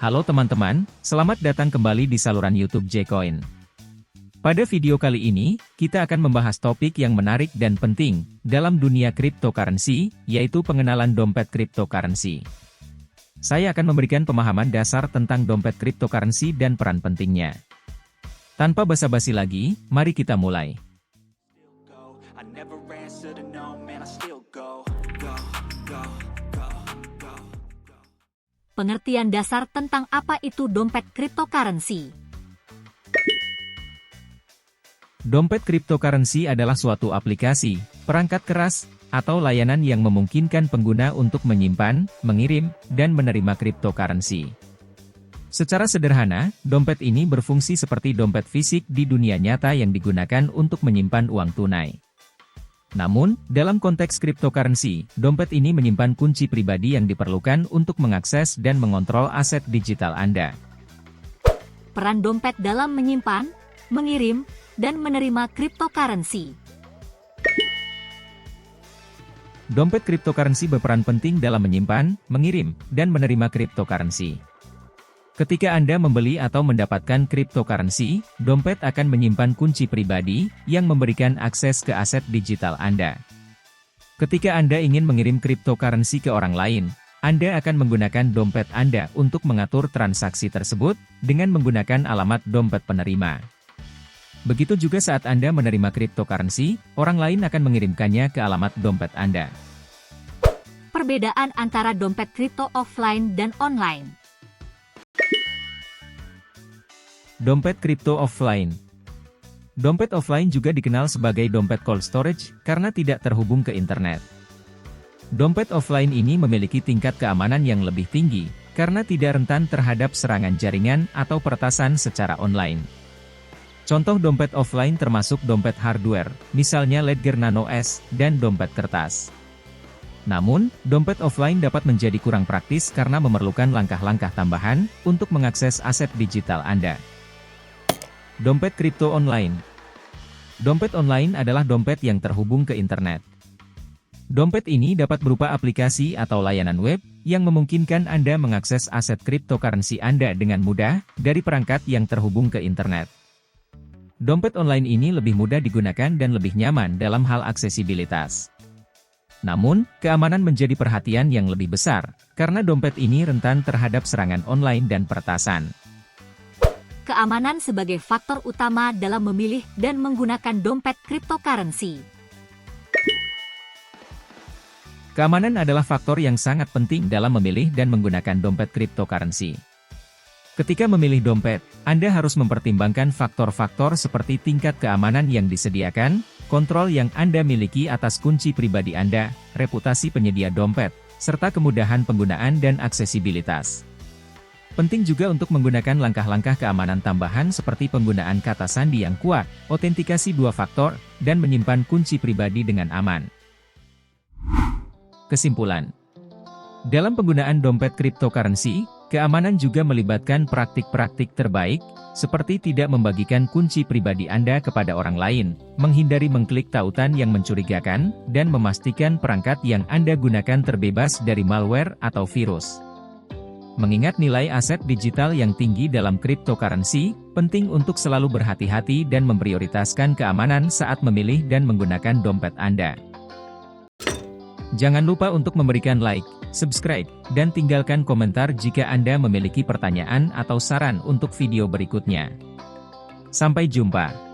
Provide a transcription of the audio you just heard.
Halo teman-teman, selamat datang kembali di saluran YouTube J-Coin. Pada video kali ini, kita akan membahas topik yang menarik dan penting dalam dunia cryptocurrency, yaitu pengenalan dompet cryptocurrency. Saya akan memberikan pemahaman dasar tentang dompet cryptocurrency dan peran pentingnya. Tanpa basa-basi lagi, mari kita mulai. Pengertian dasar tentang apa itu dompet cryptocurrency. Dompet cryptocurrency adalah suatu aplikasi, perangkat keras, atau layanan yang memungkinkan pengguna untuk menyimpan, mengirim, dan menerima cryptocurrency. Secara sederhana, dompet ini berfungsi seperti dompet fisik di dunia nyata yang digunakan untuk menyimpan uang tunai. Namun, dalam konteks cryptocurrency, dompet ini menyimpan kunci pribadi yang diperlukan untuk mengakses dan mengontrol aset digital Anda. Peran dompet dalam menyimpan, mengirim, dan menerima cryptocurrency. Dompet cryptocurrency berperan penting dalam menyimpan, mengirim, dan menerima cryptocurrency. Ketika Anda membeli atau mendapatkan cryptocurrency, dompet akan menyimpan kunci pribadi yang memberikan akses ke aset digital Anda. Ketika Anda ingin mengirim cryptocurrency ke orang lain, Anda akan menggunakan dompet Anda untuk mengatur transaksi tersebut dengan menggunakan alamat dompet penerima. Begitu juga saat Anda menerima cryptocurrency, orang lain akan mengirimkannya ke alamat dompet Anda. Perbedaan antara dompet kripto offline dan online. Dompet kripto offline. Dompet offline juga dikenal sebagai dompet cold storage karena tidak terhubung ke internet. Dompet offline ini memiliki tingkat keamanan yang lebih tinggi karena tidak rentan terhadap serangan jaringan atau peretasan secara online. Contoh dompet offline termasuk dompet hardware, misalnya Ledger Nano S, dan dompet kertas. Namun, dompet offline dapat menjadi kurang praktis karena memerlukan langkah-langkah tambahan untuk mengakses aset digital Anda. Dompet kripto online. Dompet online adalah dompet yang terhubung ke internet. Dompet ini dapat berupa aplikasi atau layanan web yang memungkinkan Anda mengakses aset cryptocurrency Anda dengan mudah dari perangkat yang terhubung ke internet. Dompet online ini lebih mudah digunakan dan lebih nyaman dalam hal aksesibilitas. Namun, keamanan menjadi perhatian yang lebih besar, karena dompet ini rentan terhadap serangan online dan peretasan. Keamanan sebagai faktor utama dalam memilih dan menggunakan dompet cryptocurrency. Keamanan adalah faktor yang sangat penting dalam memilih dan menggunakan dompet cryptocurrency. Ketika memilih dompet, Anda harus mempertimbangkan faktor-faktor seperti tingkat keamanan yang disediakan, kontrol yang Anda miliki atas kunci pribadi Anda, reputasi penyedia dompet, serta kemudahan penggunaan dan aksesibilitas. Penting juga untuk menggunakan langkah-langkah keamanan tambahan seperti penggunaan kata sandi yang kuat, autentikasi dua faktor, dan menyimpan kunci pribadi dengan aman. Kesimpulan. Dalam penggunaan dompet cryptocurrency, keamanan juga melibatkan praktik-praktik terbaik, seperti tidak membagikan kunci pribadi Anda kepada orang lain, menghindari mengklik tautan yang mencurigakan, dan memastikan perangkat yang Anda gunakan terbebas dari malware atau virus. Mengingat nilai aset digital yang tinggi dalam cryptocurrency, penting untuk selalu berhati-hati dan memprioritaskan keamanan saat memilih dan menggunakan dompet Anda. Jangan lupa untuk memberikan like, subscribe, dan tinggalkan komentar jika Anda memiliki pertanyaan atau saran untuk video berikutnya. Sampai jumpa.